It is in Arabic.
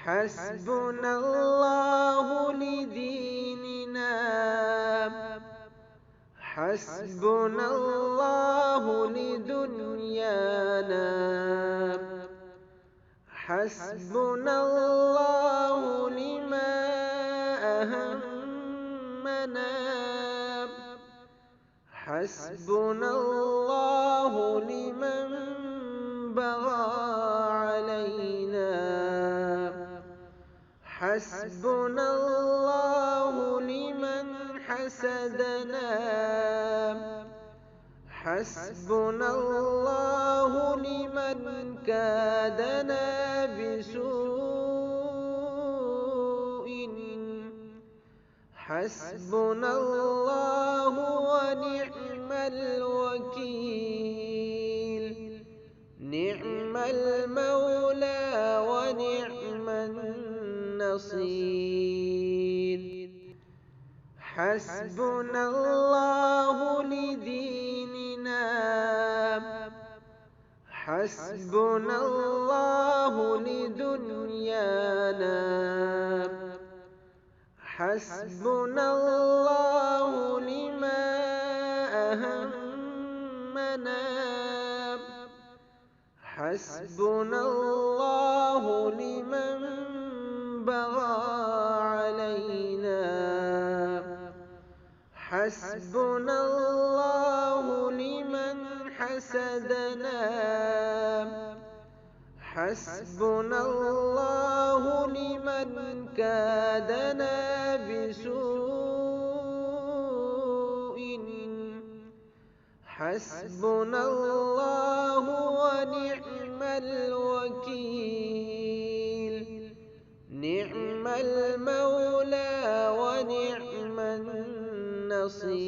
حسبنا الله لديننا، حسبنا الله لدنيانا، حسبنا الله لما أهمنا، حسبنا الله لمن بغى علينا، حسبنا الله لمن حسدنا، حسبنا الله لمن كادنا بسوء، حسبنا الله ونعم الوكيل، نعم المولى ونعم النصير. حسبنا الله لديننا، حسبنا الله لدنيانا، حسبنا الله لما أهمنا، حسبنا الله لمن بغى علينا، حسبنا الله لمن حسدنا، حسبنا الله لمن كادنا بسوء، حسبنا الله ونعم الوكيل، نعم المولى ونعم النصير.